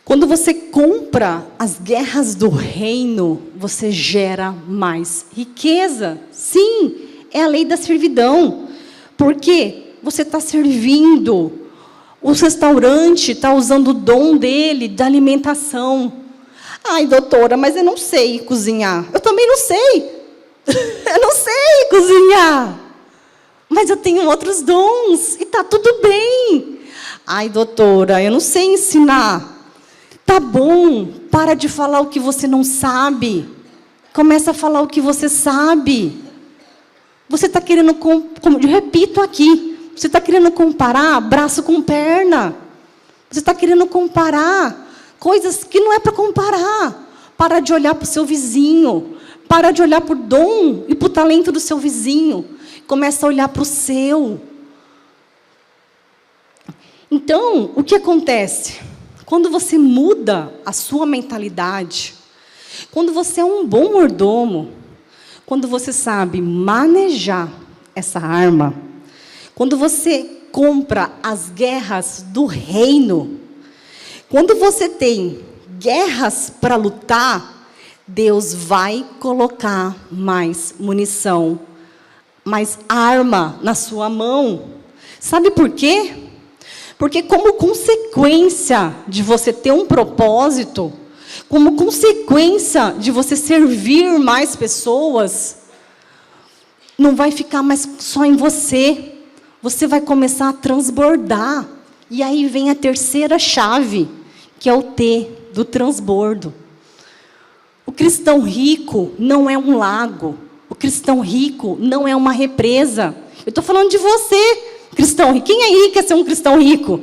Quando você compra as guerras do reino, você gera mais riqueza. Sim, é a lei da servidão. Porque você está servindo. O restaurante está usando o dom dele, da alimentação. Ai, doutora, mas eu não sei cozinhar. Eu também não sei. Eu não sei cozinhar. Mas eu tenho outros dons. E está tudo bem. Ai, doutora, eu não sei ensinar. Tá bom, para de falar o que você não sabe. Começa a falar o que você sabe. Você está querendo, eu repito aqui, você está querendo comparar braço com perna. Você está querendo comparar coisas que não é para comparar. Para de olhar para o seu vizinho. Para de olhar para o dom e para o talento do seu vizinho. Começa a olhar para o seu. Então, o que acontece? Quando você muda a sua mentalidade, quando você é um bom mordomo, quando você sabe manejar essa arma, quando você compra as guerras do reino, quando você tem guerras para lutar, Deus vai colocar mais munição, mais arma na sua mão. Sabe por quê? Porque como consequência de você ter um propósito, como consequência de você servir mais pessoas, não vai ficar mais só em você. Você vai começar a transbordar. E aí vem a terceira chave, que é o T, do transbordo. O cristão rico não é um lago. O cristão rico não é uma represa. Eu estou falando de você, cristão rico. Quem aí quer ser um cristão rico?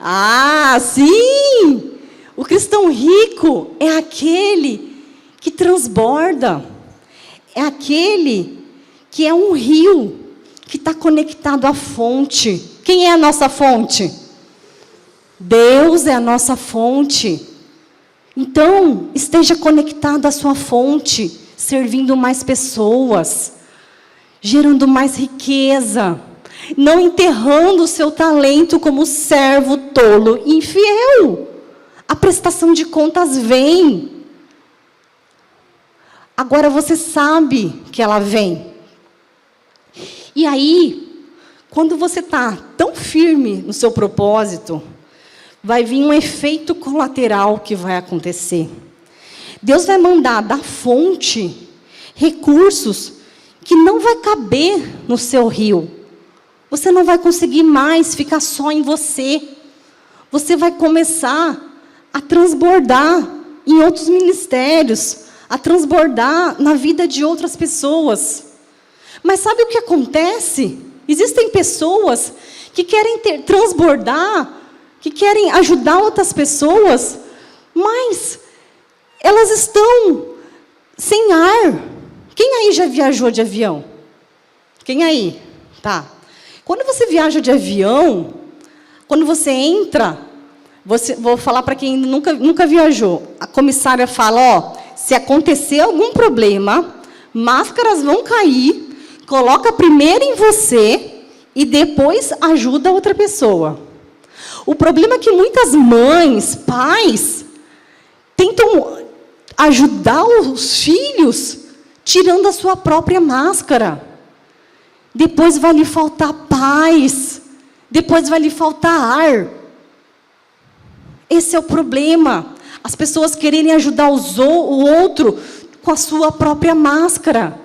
Ah, sim! O cristão rico é aquele que transborda. É aquele que é um rio, que está conectado à fonte. Quem é a nossa fonte? Deus é a nossa fonte. Então, esteja conectado à sua fonte, servindo mais pessoas, gerando mais riqueza, não enterrando o seu talento como servo tolo e infiel. A prestação de contas vem. Agora você sabe que ela vem. E aí, quando você está tão firme no seu propósito, vai vir um efeito colateral que vai acontecer. Deus vai mandar da fonte recursos que não vai caber no seu rio. Você não vai conseguir mais ficar só em você. Você vai começar a transbordar em outros ministérios, a transbordar na vida de outras pessoas. Mas sabe o que acontece? Existem pessoas que querem transbordar, que querem ajudar outras pessoas, mas elas estão sem ar. Quem aí já viajou de avião? Quem aí? Tá. Quando você viaja de avião, quando você entra, vou falar para quem nunca viajou, a comissária fala, se acontecer algum problema, máscaras vão cair, coloca primeiro em você e depois ajuda a outra pessoa. O problema é que muitas mães, pais, tentam ajudar os filhos tirando a sua própria máscara. Depois vai lhe faltar paz, depois vai lhe faltar ar. Esse é o problema. As pessoas quererem ajudar o outro com a sua própria máscara.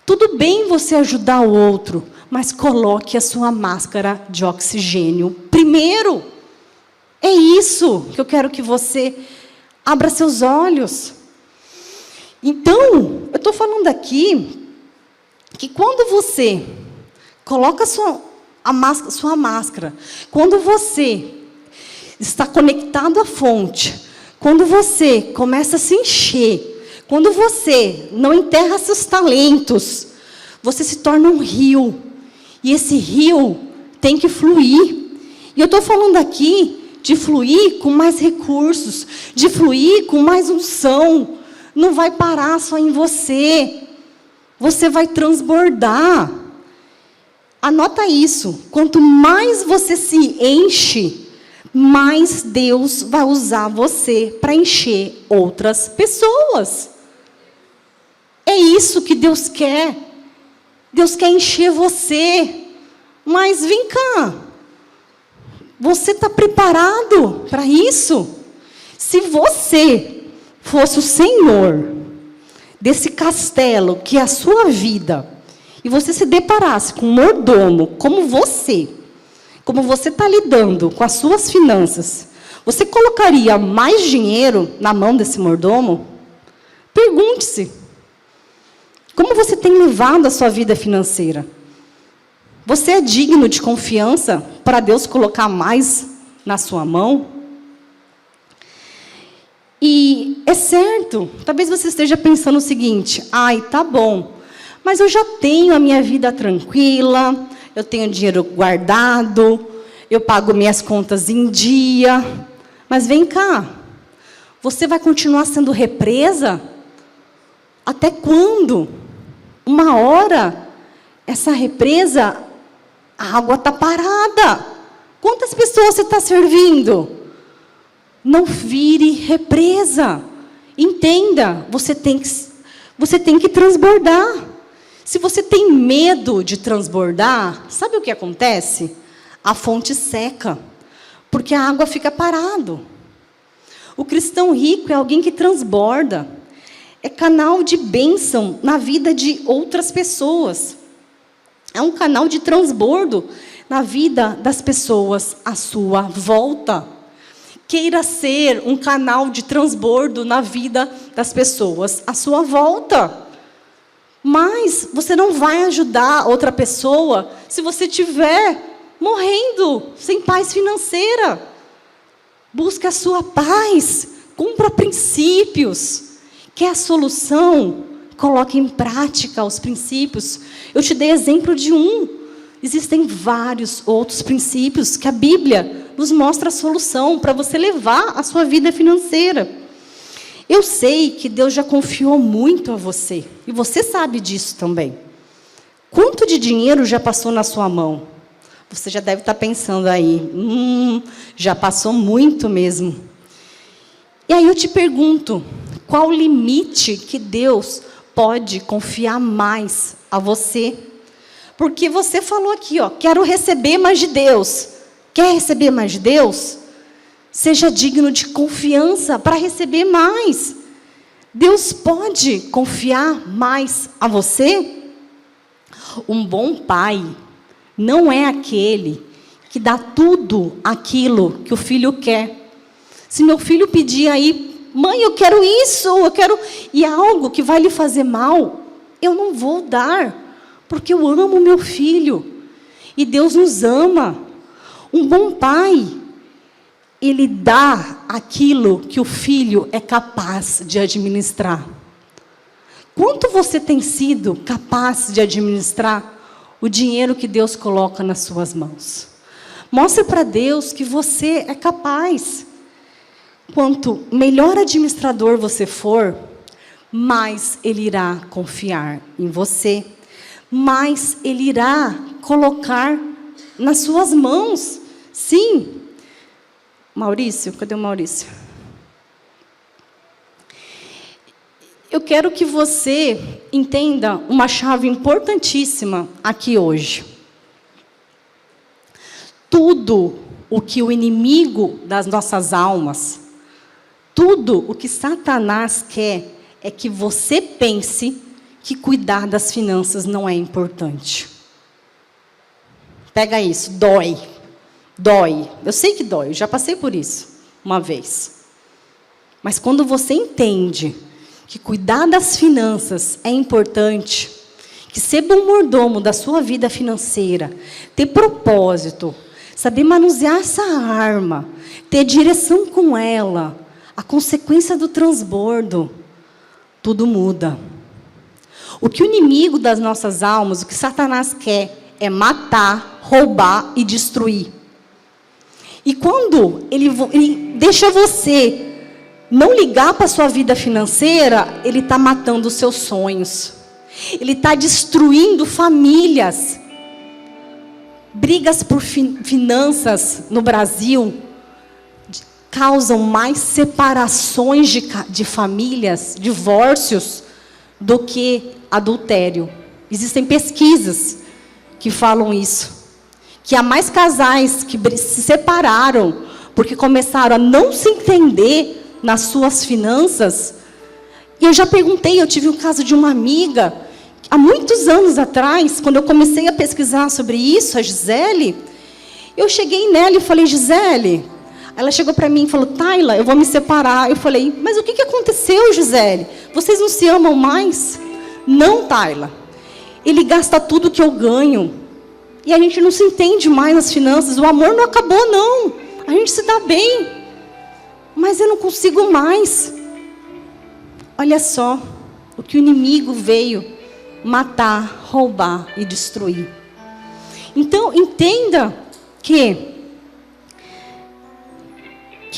Tudo bem você ajudar o outro, mas coloque a sua máscara de oxigênio primeiro. É isso que eu quero que você abra seus olhos. Então, eu estou falando aqui que quando você coloca sua máscara, quando você está conectado à fonte, quando você começa a se encher, quando você não enterra seus talentos, você se torna um rio. E esse rio tem que fluir. E eu estou falando aqui de fluir com mais recursos, de fluir com mais unção. Não vai parar só em você. Você vai transbordar. Anota isso. Quanto mais você se enche, mais Deus vai usar você para encher outras pessoas. É isso que Deus quer. Deus quer encher você. Mas vem cá. Você está preparado para isso? Se você fosse o senhor desse castelo que é a sua vida, e você se deparasse com um mordomo como você, como você está lidando com as suas finanças, você colocaria mais dinheiro na mão desse mordomo? Pergunte-se. Como você tem levado a sua vida financeira? Você é digno de confiança para Deus colocar mais na sua mão? E é certo, talvez você esteja pensando o seguinte: ai, tá bom, mas eu já tenho a minha vida tranquila, eu tenho dinheiro guardado, eu pago minhas contas em dia. Mas vem cá, você vai continuar sendo represa? Até quando? Uma hora, essa represa, a água está parada. Quantas pessoas você está servindo? Não vire represa. Entenda, você tem que transbordar. Se você tem medo de transbordar, sabe o que acontece? A fonte seca, porque a água fica parada. O cristão rico é alguém que transborda. É canal de bênção na vida de outras pessoas. É um canal de transbordo na vida das pessoas à sua volta. Queira ser um canal de transbordo na vida das pessoas à sua volta. Mas você não vai ajudar outra pessoa se você estiver morrendo, sem paz financeira. Busque a sua paz, cumpra princípios. Quer a solução? Coloque em prática os princípios. Eu te dei exemplo de um. Existem vários outros princípios que a Bíblia nos mostra a solução para você levar a sua vida financeira. Eu sei que Deus já confiou muito a você, e você sabe disso também. Quanto de dinheiro já passou na sua mão? Você já deve estar pensando aí, já passou muito mesmo. E aí eu te pergunto, qual o limite que Deus pode confiar mais a você? Porque você falou aqui, quero receber mais de Deus. Quer receber mais de Deus? Seja digno de confiança para receber mais. Deus pode confiar mais a você? Um bom pai não é aquele que dá tudo aquilo que o filho quer. Se meu filho pedir aí, mãe, eu quero isso, e algo que vai lhe fazer mal, eu não vou dar, porque eu amo meu filho. E Deus nos ama. Um bom pai, ele dá aquilo que o filho é capaz de administrar. Quanto você tem sido capaz de administrar o dinheiro que Deus coloca nas suas mãos? Mostre para Deus que você é capaz. Quanto melhor administrador você for, mais Ele irá confiar em você, mais Ele irá colocar nas suas mãos. Sim. Maurício, cadê o Maurício? Eu quero que você entenda uma chave importantíssima aqui hoje. Tudo o que o inimigo das nossas almas, tudo o que Satanás quer é que você pense que cuidar das finanças não é importante. Pega isso, dói. Dói. Eu sei que dói, eu já passei por isso uma vez. Mas quando você entende que cuidar das finanças é importante, que ser bom mordomo da sua vida financeira, ter propósito, saber manusear essa arma, ter direção com ela, a consequência do transbordo, tudo muda. O que o inimigo das nossas almas, o que Satanás quer, é matar, roubar e destruir. E quando ele deixa você não ligar para a sua vida financeira, ele está matando os seus sonhos. Ele está destruindo famílias. Brigas por finanças no Brasil causam mais separações de famílias, divórcios, do que adultério. Existem pesquisas que falam isso. Que há mais casais que se separaram porque começaram a não se entender nas suas finanças. E eu já perguntei, eu tive um caso de uma amiga, há muitos anos atrás, quando eu comecei a pesquisar sobre isso, a Gisele, Eu cheguei nela e falei, Gisele. Ela chegou para mim e falou, Tayla, eu vou me separar. Eu falei, mas o que aconteceu, Gisele? Vocês não se amam mais? Não, Tayla. Ele gasta tudo que eu ganho. E a gente não se entende mais nas finanças. O amor não acabou, não. A gente se dá bem. Mas eu não consigo mais. Olha só o que o inimigo veio matar, roubar e destruir. Então, entenda que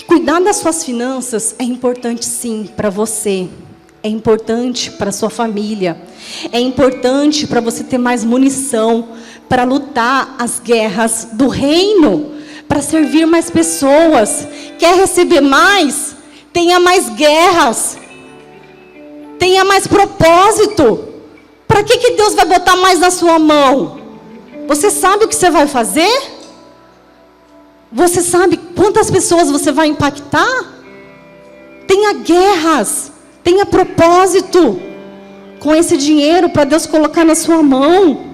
cuidar das suas finanças é importante sim para você. É importante para a sua família. É importante para você ter mais munição para lutar as guerras do reino, para servir mais pessoas. Quer receber mais? Tenha mais guerras. Tenha mais propósito. Para que Deus vai botar mais na sua mão? Você sabe o que você vai fazer? Você sabe quantas pessoas você vai impactar? Tenha guerras. Tenha propósito com esse dinheiro para Deus colocar na sua mão.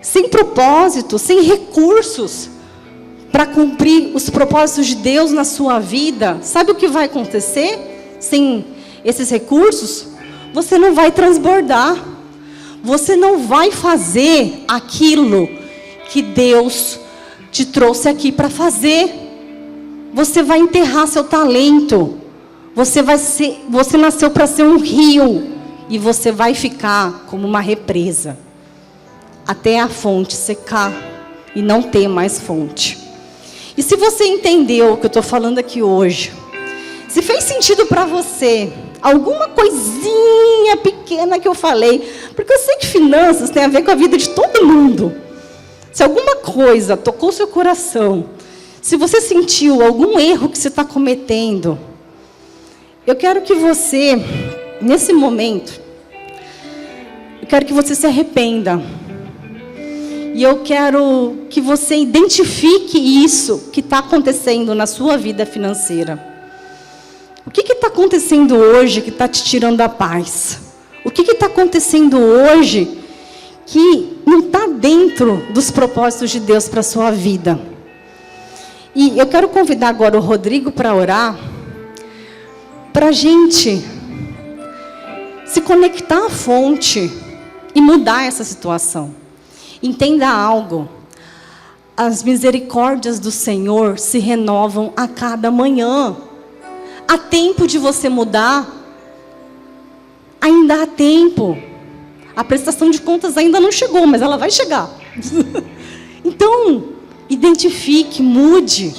Sem propósito, sem recursos para cumprir os propósitos de Deus na sua vida, sabe o que vai acontecer? Sem esses recursos, você não vai transbordar. Você não vai fazer aquilo que Deus te trouxe aqui para fazer. Você vai enterrar seu talento. Você nasceu para ser um rio e você vai ficar como uma represa até a fonte secar e não ter mais fonte. E se você entendeu o que eu estou falando aqui hoje, se fez sentido para você alguma coisinha pequena que eu falei, porque eu sei que finanças tem a ver com a vida de todo mundo. Se alguma coisa tocou seu coração, se você sentiu algum erro que você está cometendo, eu quero que você, nesse momento, eu quero que você se arrependa. E eu quero que você identifique isso que está acontecendo na sua vida financeira. O que está acontecendo hoje que está te tirando a paz? O que está acontecendo hoje que não está dentro dos propósitos de Deus para a sua vida? E eu quero convidar agora o Rodrigo para orar, para a gente se conectar à fonte e mudar essa situação. Entenda algo. As misericórdias do Senhor se renovam a cada manhã. Há tempo de você mudar. Ainda há tempo. A prestação de contas ainda não chegou, mas ela vai chegar. Então, identifique, mude.